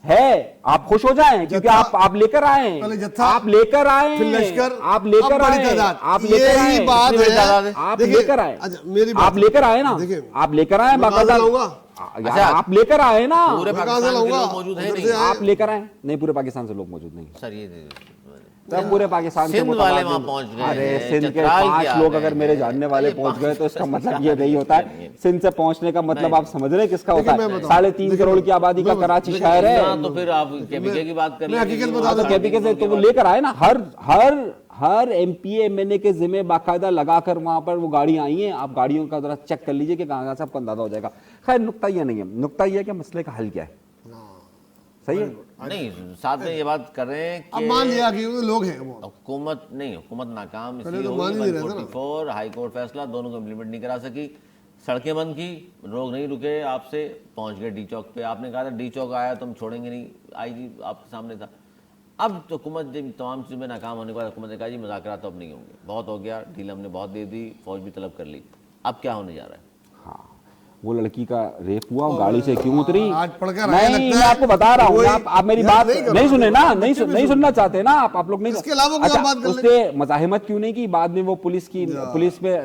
ہے, آپ خوش ہو جائیں کیونکہ آپ لے کر آئے ہیں, آپ لے کر آئے ہیں, آپ لے کر آئے, آپ لے کر آئے, آپ لے کر آئے, آپ لے کر آئے نا, آپ لے کر آئے باقاعدہ, آپ لے کر آئے نا. پورے پاکستان کے لوگ موجود ہیں نہیں؟ آپ لے کر آئے نہیں, پورے پاکستان سے لوگ موجود نہیں سر. یہ پورے پاکستان سے سندھ والے وہاں پہنچ گئے. ارے سندھ کے 5 لوگ اگر میرے جاننے والے پہنچ گئے تو اس کا مطلب یہ نہیں ہوتا ہے. سندھ سے پہنچنے کا مطلب آپ سمجھ رہے کس کا ہوتا ہے؟ 3.5 کروڑ کی آبادی کا کراچی شہر ہے. تو پھر آپ KPK کی بات کر میں حقیقت بتا دوں, KPK سے تو وہ لے کر آئے نا. ہر MP MNA کے ذمہ باقاعدہ لگا کر وہاں پر وہ گاڑیاں آئی ہیں. آپ گاڑیوں کا ذرا چیک کر لیجئے کہ کہاں سے آپ کو اندازہ ہو جائے گا. خیر نقطہ یہ نہیں ہے, نقطہ یہ ہے کہ مسئلے کا حل کیا ہے. صحیح ہے نہیں, ساتھ میں یہ بات کر رہے ہیں اب مان لیا کہ لوگ ہیں وہ حکومت نہیں, حکومت ناکام اس لیے ہوئی. 144 ہائی کورٹ فیصلہ دونوں کو امپلیمنٹ نہیں کرا سکی, سڑکیں بند کی, لوگ نہیں رکے, آپ سے پہنچ گئے ڈی چوک پہ. آپ نے کہا تھا ڈی چوک آیا تو ہم چھوڑیں گے نہیں, IG آپ کے سامنے تھا. اب تو حکومت جب تمام چیزوں میں ناکام ہونے کے بعد حکومت نے کہا جی مذاکرات تو اب نہیں ہوں گے, بہت ہو گیا, ڈھیل ہم نے بہت دے دی, فوج بھی طلب کر لی. اب کیا ہونے جا رہا ہے؟ ہاں, وہ لڑکی کا ریپ ہوا, گاڑی سے کیوں اتری؟ نہیں, میں آپ کو بتا رہا ہوں, آپ میری بات نہیں سنے نا, نہیں سننا چاہتے نا آپ لوگ. نہیں, اس سے مزاحمت کیوں نہیں کی بعد میں؟ وہ پولیس میں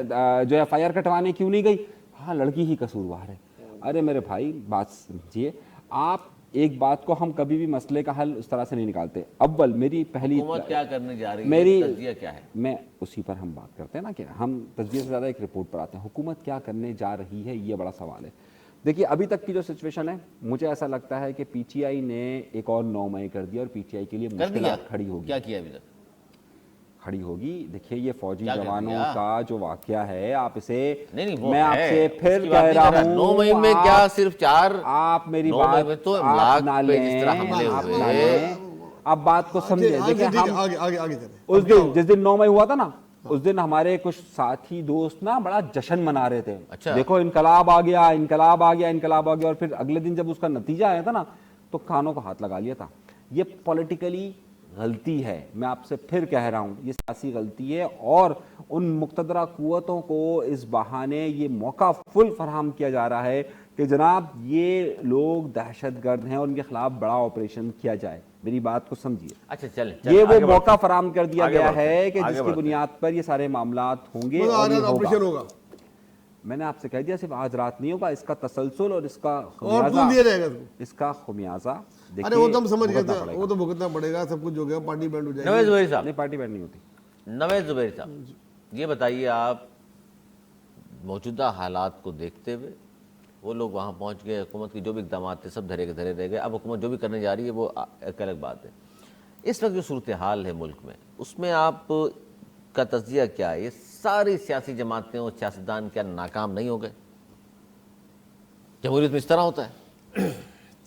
جو FIR کٹوانے کیوں نہیں گئی؟ ہاں لڑکی ہی قصوروار ہے. ارے میرے بھائی بات سمجھیے آپ, ایک بات کو ہم کبھی بھی مسئلے کا حل اس طرح سے نہیں نکالتے. اول میری پہلی حکومت کیا کرنے جا رہی ہے, تجزیہ کیا ہے؟ میں اسی پر ہم بات کرتے ہیں نا کہ ہم تجزیے سے زیادہ ایک رپورٹ پر آتے ہیں. حکومت کیا کرنے جا رہی ہے, یہ بڑا سوال ہے. دیکھیے ابھی تک کی جو سچویشن ہے, مجھے ایسا لگتا ہے کہ PTI نے ایک اور 9 مئی کر دیا اور PTI کے لیے مشکلات کھڑی ہوگی. کیا کیا ابھی تک کھڑی ہوگی؟ دیکھیے یہ فوجی جوانوں کا جو واقعہ ہے, آپ اسے, میں آپ سے پھر کہہ رہا ہوں 9 مئی میں کیا صرف 4, آپ میری بات آپ بات کو سمجھے. دیکھیں ہم جس دن 9 مئی ہوا تھا نا, اس دن ہمارے کچھ ساتھی دوست نا بڑا جشن منا رہے تھے. دیکھو انقلاب آ گیا, انقلاب آ گیا, انقلاب آ گیا. اور پھر اگلے دن جب اس کا نتیجہ آیا تھا نا تو کانوں کو ہاتھ لگا لیا تھا. یہ پولیٹیکلی غلطی ہے, میں آپ سے پھر کہہ رہا ہوں یہ سیاسی غلطی ہے. اور ان مقتدرہ قوتوں کو اس بہانے یہ موقع فل فراہم کیا جا رہا ہے کہ جناب یہ لوگ دہشت گرد ہیں اور ان کے خلاف بڑا آپریشن کیا جائے. میری بات کو سمجھیے. اچھا چلیں, یہ وہ موقع فراہم کر دیا گیا ہے کہ جس کی بنیاد پر یہ سارے معاملات ہوں گے اور یہ ہوگا. میں نے آپ سے کہہ دیا صرف آج رات نہیں ہوگا, اس کا تسلسل اور اس کا خمیازہ ارے وہ تو ہم سمجھ گئے تھے, وہ تو بھگتنا پڑے گا, سب کچھ ہو گیا, پارٹی بینڈ ہو جائے گی. نوید زبیر صاحب, نہیں پارٹی بینڈ نہیں ہوتی. نوید زبیر صاحب یہ بتائیے, آپ موجودہ حالات کو دیکھتے ہوئے, وہ لوگ وہاں پہنچ گئے, حکومت کی جو بھی اقدامات تھے سب دھرے کے دھرے رہ گئے, اب حکومت جو بھی کرنے جا رہی ہے وہ ایک الگ بات ہے. اس وقت جو صورتحال ہے ملک میں, اس میں آپ کا تجزیہ کیا ہے؟ یہ ساری سیاسی جماعتیں اور سیاستدان کیا ناکام نہیں ہو گئے؟ جمہوریت میں اس طرح ہوتا ہے.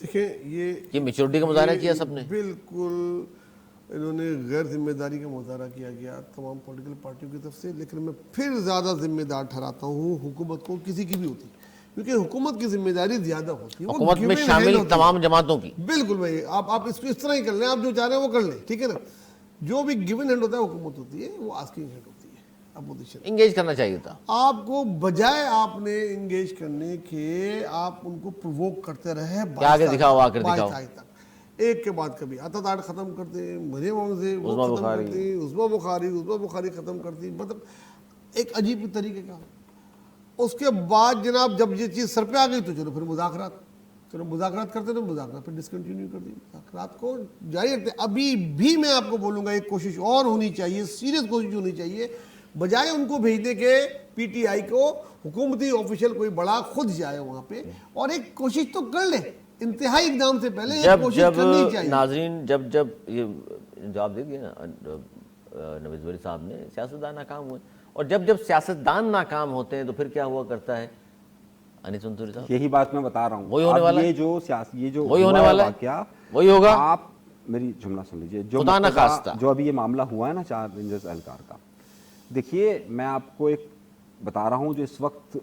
دیکھیں یہ میچورٹی کا مظاہرہ کیا سب نے, بالکل انہوں نے غیر ذمہ داری کا مظاہرہ کیا گیا تمام پولیٹیکل پارٹیوں کی طرف سے. لیکن میں پھر زیادہ ذمہ دار ٹھہراتا ہوں حکومت کو, کسی کی بھی ہوتی, کیونکہ حکومت کی ذمہ داری زیادہ ہوتی ہے, حکومت میں شامل تمام جماعتوں کی. بالکل بھائی, آپ اس کو اس طرح ہی کر لیں, آپ جو چاہ رہے ہیں وہ کر لیں, ٹھیک ہے نا. جو بھی گیون ہینڈ ہوتا ہے حکومت ہوتی ہے, وہ آسکنگ ہینڈ ہوتی ہے اپوزیشن. انگیج کرنا چاہیے تھا آپ کو, بجائے آپ نے انگیج کرنے کے آپ ان کو پرووک کرتے رہے, آگے دکھاؤ, آ کر دکھاؤ, ایک کے بعد کبھی عطا ختم کرتے, مریم سے وہ ختم کرتی, عثمان بخاری ختم کرتی. مطلب ایک عجیب طریقے کا. اس کے بعد جناب جب یہ چیز سر پہ آ گئی تو چلو پھر مذاکرات کرتے تھے, مذاکرات پھر ڈسکنٹینیو کر دی, مذاکرات کو جاری رکھتے. ابھی بھی میں آپ کو بولوں گا ایک کوشش اور ہونی چاہیے, سیریس کوشش ہونی چاہیے, بجائے ان کو بھیجنے کے پی ٹی آئی کو حکومتی آفیشل کوئی بڑا خود جائے وہاں پہ اور ایک کوشش تو کر لے, انتہائی اقدام سے پہلے ایک کوشش کرنی چاہیے. ناظرین جب یہ جواب دے دیا نا نویز زہری صاحب نے, سیاستدان ناکام ہوئے, اور جب سیاستدان ناکام ہوتے ہیں تو پھر کیا ہوا کرتا ہے انیس انصوری صاحب؟ یہی بات میں بتا رہا ہوں, وہی ہونے والا ہے, یہ جو وہی ہونے والا ہے, وہی ہوگا. آپ میری جملہ سن لیجئے, خدا نہ خواستہ جو ابھی یہ معاملہ ہوا ہے نا 4 رینجرز اہلکار کا, دیکھیے میں آپ کو ایک بتا رہا ہوں جو اس وقت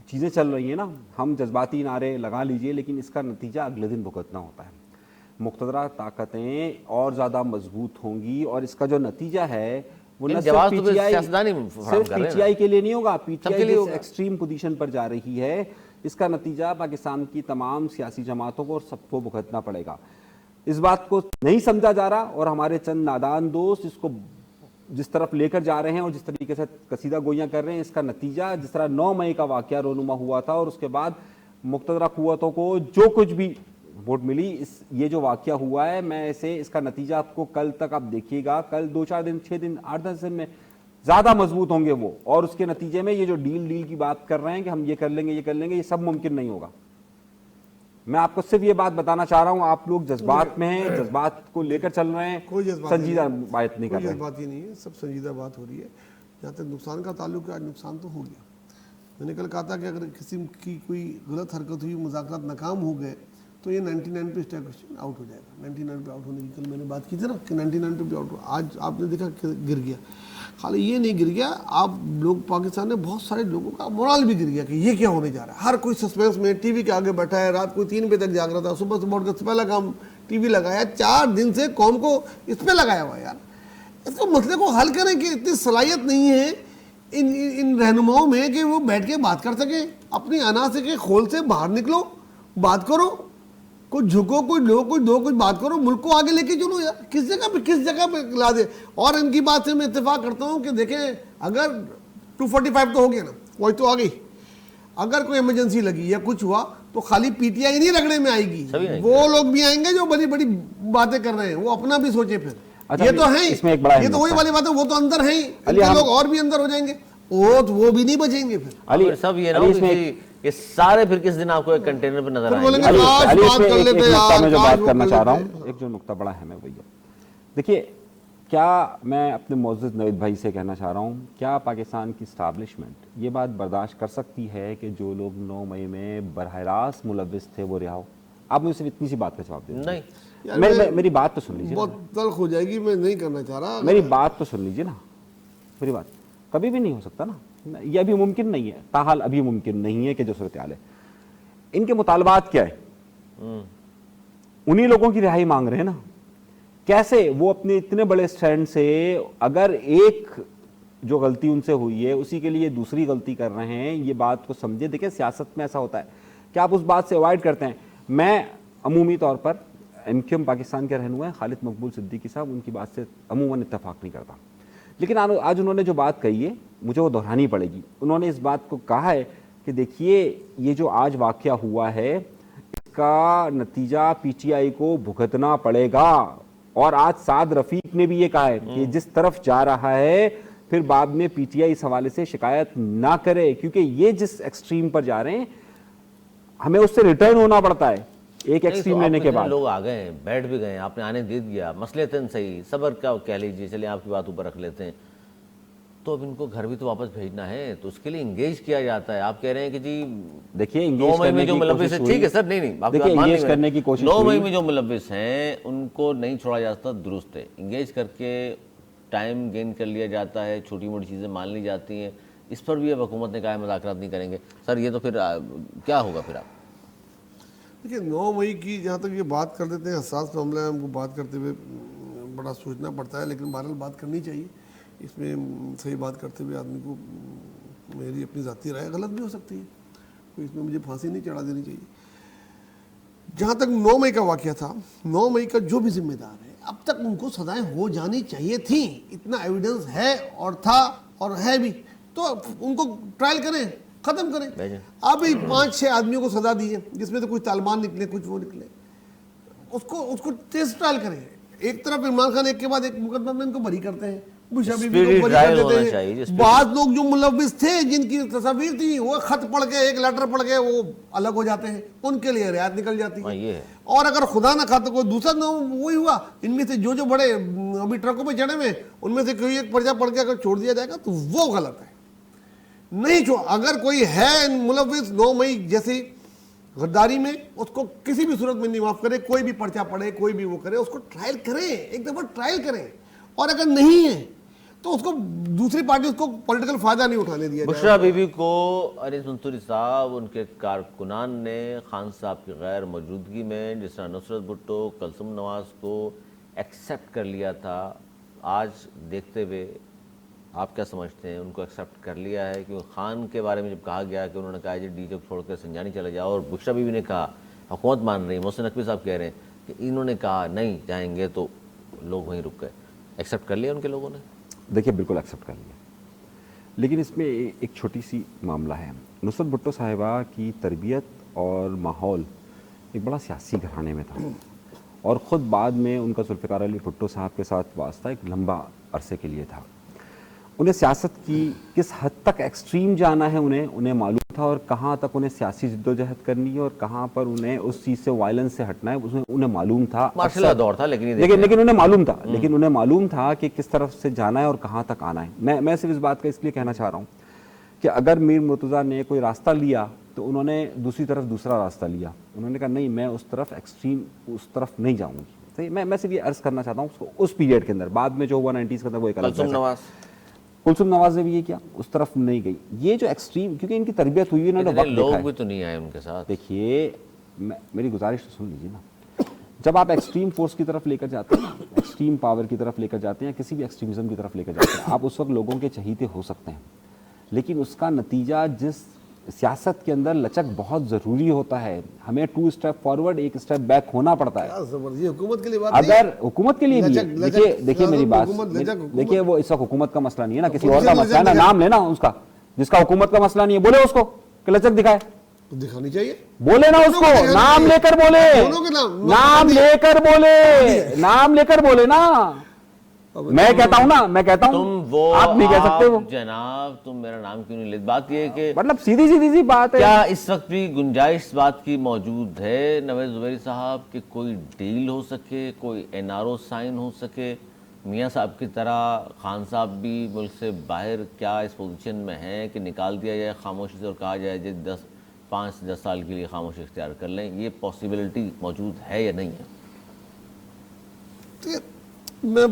چیزیں چل رہی ہیں نا, ہم جذباتی نعرے لگا لیجئے لیکن اس کا نتیجہ اگلے دن بھگتنا ہوتا ہے. مقتدرہ طاقتیں اور زیادہ مضبوط ہوں گی اور اس کا جو نتیجہ ہے وہ نہ صرف پی ٹی آئی کے لیے نہیں ہوگا, P T I extreme position پر جا رہی ہے, اس کا نتیجہ پاکستان کی تمام سیاسی جماعتوں کو اور سب کو بھگتنا پڑے گا. اس بات کو نہیں سمجھا جا رہا اور ہمارے چند نادان دوست اس کو جس طرف لے کر جا رہے ہیں اور جس طریقے سے قصیدہ گوئیاں کر رہے ہیں, اس کا نتیجہ جس طرح 9 مئی کا واقعہ رونما ہوا تھا اور اس کے بعد مقتدرہ قوتوں کو جو کچھ بھی ووٹ ملی, یہ جو واقعہ ہوا ہے, میں اس کا نتیجہ آپ کو کل تک آپ دیکھیے گا, کل 2-4 دن 6 دن 8-10 دن میں زیادہ مضبوط ہوں گے وہ, اور اس کے نتیجے میں یہ جو ڈیل کی بات کر رہے ہیں کہ ہم یہ کر لیں گے یہ سب ممکن نہیں ہوگا. میں آپ کو صرف یہ بات بتانا چاہ رہا ہوں, آپ لوگ جذبات میں ہیں, جذبات کو لے کر چل رہے ہیں, سنجیدہ بات نہیں کر رہے ہیں. کوئی جذبات ہی نہیں ہے, سب سنجیدہ بات ہو رہی ہے. جہاں تک نقصان کا تعلق ہے, آج نقصان تو ہو گیا. میں نے کل کہا تھا کہ اگر کسی کی کوئی غلط حرکت ہوئی, مذاکرات ناکام ہو گئے تو یہ 99 پہ اسٹیبلشمنٹ آؤٹ ہو جائے گا. 99 پہ آؤٹ ہونے کی کل میں نے بات کی تھی نا کہ 99 پہ بھی آؤٹ ہو. آج آپ نے دیکھا کہ گر گیا. خالی یہ نہیں گر گیا, آپ لوگ پاکستان میں بہت سارے لوگوں کا مورال بھی گر گیا کہ یہ کیا ہونے جا رہا ہے. ہر کوئی سسپینس میں ٹی وی کے آگے بیٹھا ہے, رات کو 3 بجے تک جاگ رہا تھا, صبح سے اٹھ کر پہلا کام ٹی وی لگایا. 4 دن سے قوم کو اس پہ لگایا ہوا ہے. یار اس کو مسئلے کو حل کریں کہ اتنی صلاحیت نہیں ہے ان رہنماؤں میں کہ وہ بیٹھ کے بات کر سکیں. اپنی انا سے کہ خول سے باہر نکلو, بات کرو, کوئی جھکو, کوئی لو, کوئی دو, کوئی بات کرو, ملک کو آگے لے کے چلو. یار کس جگہ پہ لا دے. اور ان کی بات سے میں اتفاق کرتا ہوں کہ دیکھیں اگر 245 تو ہو گیا نا, وہی تو آ گئی. اگر کوئی ایمرجنسی لگی یا کچھ ہوا تو خالی پی ٹی آئی نہیں رگڑے میں آئے گی, وہ لوگ بھی آئیں گے جو بڑی بڑی باتیں کر رہے ہیں, وہ اپنا بھی سوچیں. پھر یہ تو ہیں, یہ تو وہی والی بات ہے, وہ تو اندر ہیں, لوگ اور بھی اندر ہو جائیں گے, وہ بھی نہیں بچیں گے. پھر سب یہ سارے پھر کس دن آپ کو ایک کنٹینر پہ نظر آئیں گے. میں جو بات کرنا چاہ رہا ہوں, ایک جو نقطہ بڑا ہے, میں وہی دیکھیے, کیا میں اپنے معزز نوید بھائی سے کہنا چاہ رہا ہوں, کیا پاکستان کی اسٹیبلشمنٹ یہ بات برداشت کر سکتی ہے کہ جو لوگ 9 مئی میں براہ راست ملوث تھے وہ رہا ہو؟ آپ مجھے صرف اتنی سی بات کا جواب دیں. نہیں, میری بات تو سن لیجیے. بہت تلخ ہو جائے گی, میں نہیں کرنا چاہ رہا. میری بات تو سن لیجیے نا, میری بات کبھی بھی نہیں ہو سکتا نا, یہ ابھی ممکن نہیں ہے, تاحال ابھی ممکن نہیں ہے کہ جو صورتحال ہے. ان کے مطالبات کیا ہے؟ انہی لوگوں کی رہائی مانگ رہے ہیں نا. کیسے وہ اپنے اتنے بڑے سٹینڈ سے اگر ایک جو غلطی ان سے ہوئی ہے اسی کے لیے دوسری غلطی کر رہے ہیں, یہ بات کو سمجھے. دیکھیں سیاست میں ایسا ہوتا ہے کہ آپ اس بات سے اوائڈ کرتے ہیں. میں عمومی طور پر ایم کیو ایم پاکستان کے رہنما ہیں خالد مقبول صدیقی صاحب, ان کی بات سے عموماً اتفاق نہیں کرتا, لیکن آج انہوں نے جو بات کہی ہے مجھے وہ دہرانی پڑے گی. انہوں نے اس بات کو کہا ہے کہ دیکھیے یہ جو آج واقعہ ہوا ہے اس کا نتیجہ پی ٹی آئی کو بھگتنا پڑے گا. اور آج سعد رفیق نے بھی یہ کہا ہے کہ جس طرف جا رہا ہے پھر بعد میں پی ٹی آئی اس حوالے سے شکایت نہ کرے, کیونکہ یہ جس ایکسٹریم پر جا رہے ہیں ہمیں اس سے ریٹرن ہونا پڑتا ہے ایک ایکسٹریم لینے کے بعد. لوگ آ گئے ہیں, بیٹھ بھی گئے, آپ نے آنے دے دیا, مسئلے تن صحیح, صبر کا کہہ لیجیے, چلے آپ کی بات اوپر رکھ لیتے ہیں, تو اب ان کو گھر بھی تو واپس بھیجنا ہے, تو اس کے لیے انگیج کیا جاتا ہے. آپ کہہ رہے ہیں کہ جی دیکھیے 9 مئی میں جو ملوث ہیں, ٹھیک ہے سر, نہیں انگیج کرنے کی کوشش 9 مئی میں جو ملوث ہیں ان کو نہیں چھوڑا جاتا, درست ہے. انگیج کر کے ٹائم گین کر لیا جاتا ہے, چھوٹی موٹی چیزیں مان لی جاتی ہیں. اس پر بھی اب حکومت نے کہا ہے مذاکرات نہیں کریں گے. سر یہ تو پھر کیا ہوگا پھر؟ آپ دیکھیے 9 مئی کی جہاں تک یہ بات کر دیتے ہیں, حساس معاملہ ہے, ہم کو بات کرتے ہوئے بڑا سوچنا پڑتا ہے, لیکن بہرحال بات کرنی چاہیے. اس میں صحیح بات کرتے ہوئے آدمی کو, میری اپنی ذاتی رائے غلط بھی ہو سکتی ہے, تو اس میں مجھے پھانسی نہیں چڑھا دینی چاہیے. جہاں تک 9 مئی کا واقعہ تھا, 9 مئی کا جو بھی ذمہ دار ہے اب تک ان کو سزائیں ہو جانی چاہیے تھیں. اتنا ایویڈنس ہے اور تھا اور ہے بھی, تو ان کو ٹرائل کریں, ختم کریں. ابھی 5-6 آدمیوں کو سزا دی ہے جس میں سے کچھ طالبان نکلے, کچھ وہ نکلے, اس کو ٹیسٹ ٹرائل کریں. ایک طرف عمران خان ایک کے بعد ایک مقدمہ میں ان کو بری کرتے ہیں, بشا بی کو بری کر دیتے ہیں. بعض لوگ جو ملوث تھے جن کی تصاویر تھی وہ خط پڑھ کے, ایک لیٹر پڑھ کے وہ الگ ہو جاتے ہیں, ان کے لیے رعایت نکل جاتی ہے. اور اگر خدا نہ خواہ تو کوئی دوسرا نہ وہی ہوا, ان میں سے جو بڑے ابھی ٹرکوں پہ چڑھے ہوئے ان میں سے کوئی ایک پرچہ پڑھ کے اگر چھوڑ دیا جائے گا تو وہ غلط ہے. نہیں چھوڑ, اگر کوئی ہے ملوث 9 مئی جیسی غداری میں, اس کو کسی بھی صورت میں نہیں معاف کرے. کوئی بھی پرچہ پڑھے, کوئی بھی وہ کرے, اس کو ٹرائل کریں, ایک دفعہ ٹرائل کریں. اور اگر نہیں ہے تو اس کو دوسری پارٹی اس کو پولیٹیکل فائدہ نہیں اٹھانے دیا جائے. بشرا بی بی کو انیس منصوری صاحب, ان کے کارکنان نے خان صاحب کی غیر موجودگی میں جس طرح نصرت بھٹو, کلثوم نواز کو ایکسیپٹ کر لیا تھا, آج دیکھتے ہوئے آپ کیا سمجھتے ہیں؟ ان کو ایکسیپٹ کر لیا ہے؟ کیونکہ خان کے بارے میں جب کہا گیا کہ انہوں نے کہا جی ڈی چوک چھوڑ کر سنجانی چلے جاؤ, اور بشرا بی بی نے کہا حکومت مان رہی, محسن نقوی صاحب کہہ رہے ہیں کہ انہوں نے کہا نہیں جائیں گے, تو لوگ وہیں رک گئے. ایکسیپٹ کر لیا ان کے لوگوں نے؟ دیکھیے بالکل ایکسیپٹ کر لیا, لیکن اس میں ایک چھوٹی سی معاملہ ہے. نصرت بھٹو صاحبہ کی تربیت اور ماحول ایک بڑا سیاسی گھرانے میں تھا, اور خود بعد میں ان کا ذوالفقار علی بھٹو صاحب کے ساتھ واسطہ ایک لمبا عرصے کے لیے تھا. انہیں سیاست کی کس حد تک ایکسٹریم جانا ہے انہیں معلوم تھا, اور کہاں تک انہیں سیاسی جدوجہد کرنی ہے اور کہاں پر انہیں اس چیز سے وائلنس سے ہٹنا ہے, انہیں معلوم تھا. مارشل لا دور تھا, لیکن انہیں معلوم تھا کہ کس طرف سے جانا ہے اور کہاں تک آنا ہے. میں صرف اس بات کا اس لیے کہنا چاہ رہا ہوں کہ اگر میر مرتضیٰ نے کوئی راستہ لیا تو انہوں نے دوسری طرف دوسرا راستہ لیا. انہوں نے کہا نہیں, میں اس طرف ایکسٹریم اس طرف نہیں جاؤں گی. صحیح, میں صرف یہ عرض کرنا چاہتا ہوں اس پیریڈ کے اندر. بعد میں جو ہوا 90s کے اندر وہ ایک الگ. کلثوم نواز نے بھی یہ کیا, اس طرف نہیں گئی. یہ جو ایکسٹریم, کیونکہ ان کی تربیت ہوئی, انہوں نے وقت لوگ بھی تو نہیں آئے ان کے ساتھ. دیکھیے میری گزارش تو سن لیجیے نا, جب آپ ایکسٹریم فورس کی طرف لے کر جاتے ہیں, ایکسٹریم پاور کی طرف لے کر جاتے ہیں, کسی بھی ایکسٹریمزم کی طرف لے کر جاتے ہیں, آپ اس وقت لوگوں کے چہیتے ہو سکتے ہیں, لیکن اس کا نتیجہ جس سیاست کے اندر لچک بہت ضروری ہوتا ہے. ہمیں 2 اسٹیپ فارورڈ 1 اسٹیپ بیک ہونا پڑتا ہے. حکومت کے لیے بات اگر حکومت کے لیے بھی, دیکھیے میری بات, دیکھیے وہ اس وقت حکومت کا مسئلہ نہیں ہے نا, کسی اور کا مسئلہ ہے نا. نام لینا اس کا جس کا حکومت کا مسئلہ نہیں ہے, بولے اس کو کہ لچک دکھائے, دکھانی چاہیے, بولے نا اس کو, نام لے کر بولے, نام لے کر بولے, نام لے کر بولے نا. میں کہتا ہوں نا, میں کہتا ہوں, آپ نہیں کہہ سکتے. وہ جناب تم میرا نام کیوں نہیں لیتے؟ بات یہ ہے کہ مطلب سیدھی سی بات ہے. کیا اس وقت بھی گنجائش اس بات کی موجود ہے نوید زبیری صاحب کہ کوئی ڈیل ہو سکے, کوئی NRO سائن ہو سکے؟ میاں صاحب کی طرح خان صاحب بھی ملک سے باہر کیا اس پوزیشن میں ہیں کہ نکال دیا جائے خاموشی سے اور کہا جائے جی 5-10 سال کے لیے خاموشی اختیار کر لیں؟ یہ پاسبلٹی موجود ہے یا نہیں ہے؟ میں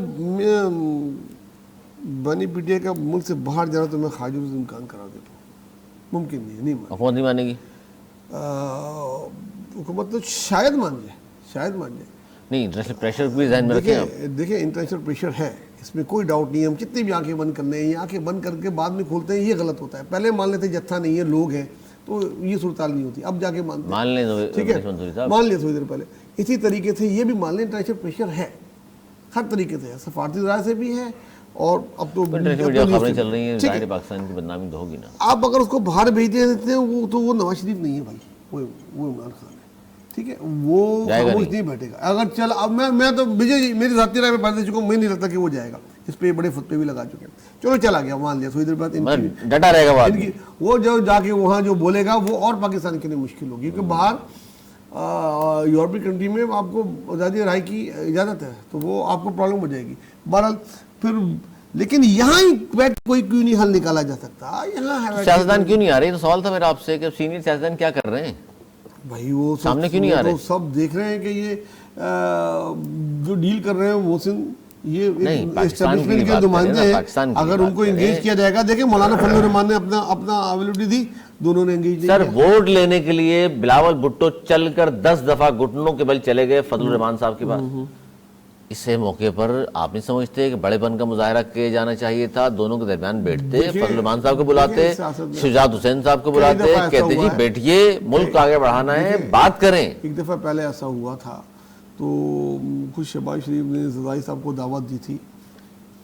بانی پی ٹی آئی کا ملک سے باہر جانا تو میں خواجہ سے امکان کرا دیتا ہوں. ممکن نہیں ہے, نہیں حکومت نہیں مانے گی. حکومت تو شاید مان جائے نہیں. انٹرنیشنل پریشر بھی ذہن میں رکھیں آپ. دیکھیں انٹرنیشنل پریشر ہے, اس میں کوئی ڈاؤٹ نہیں ہے. ہم کتنی بھی آنکھیں بند کر لیں, یہ آنکھیں بند کر کے بعد میں کھولتے ہیں, یہ غلط ہوتا ہے. پہلے مان لیتے جتھا نہیں ہے, لوگ ہیں, تو یہ صورتحال نہیں ہوتی. اب جا کے مان لیں, ٹھیک ہے, مان لیں تھوڑی دیر پہلے. اسی طریقے سے یہ بھی مان لیں انٹرنیشنل پریشر ہے, ہر طریقے سے ہے, سفارتی ذرائع سے بھی ہے, اور اب تو خبریں چل رہی ہیں, ظاہر پاکستان کی بدنامی تو ہوگی نا. آپ اگر اس کو باہر بھیج دیتے ہیں وہ تو وہ نواز شریف نہیں ہے بھائی, وہ عمران خان ہے, ٹھیک ہے, وہ خاموش نہیں بیٹھے گا. اگر چل اب میں تو میری ذاتی رائے میں بات دے چکا ہوں, میں نہیں لگتا کہ وہ جائے گا. اس پہ بڑے فتوے بھی لگا چکے ہیں. چلو چلا گیا, مان لیا, تھوڑی دیر بعد ڈٹا رہے گا. وہ جو جا کے وہاں جو بولے گا وہ اور پاکستان کے لیے مشکل ہوگی, کیونکہ باہر یورپی کنٹری میں آپ کو آزادی رائے کی اجازت ہے, تو وہ آپ کو پرابلم ہو جائے گی. بہرحال پھر لیکن یہاں ہی کوئی کیوں نہیں حل نکالا جا سکتا؟ یہاں سیاستدان کیوں نہیں آ رہے؟ تو سوال تھا میرا آپ سے کہ سینئر سیاستدان کیا کر رہے ہیں بھائی, وہ سامنے کیوں نہیں آ رہے؟ سب دیکھ رہے ہیں کہ یہ جو ڈیل کر رہے ہیں محسن, یہ اسٹیبلشمنٹ کے نمائندے ہیں, اگر ان کو انگیج کیا جائے گا. دیکھیں مولانا فضل الرحمان نے اپنا اویلیبٹی دی, دونوں نے انگیج سر. ووٹ لینے کے لیے بلاول بھٹو چل کر 10 دفعہ گھٹنوں کے بل چلے گئے فضل الرحمان صاحب کے پاس. اس موقع پر آپ نہیں سمجھتے کہ بڑے پن کا مظاہرہ کیا جانا چاہیے تھا؟ دونوں کے درمیان بیٹھتے, فضل الرحمان صاحب کو بلاتے, شجاعت حسین صاحب کو بلاتے, کہتے جی بیٹھیے, ملک آگے بڑھانا ہے, بات کریں. ایک دفعہ پہلے ایسا ہوا تھا, تو خود شہباز شریف نے زرعی صاحب کو دعوت دی تھی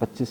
25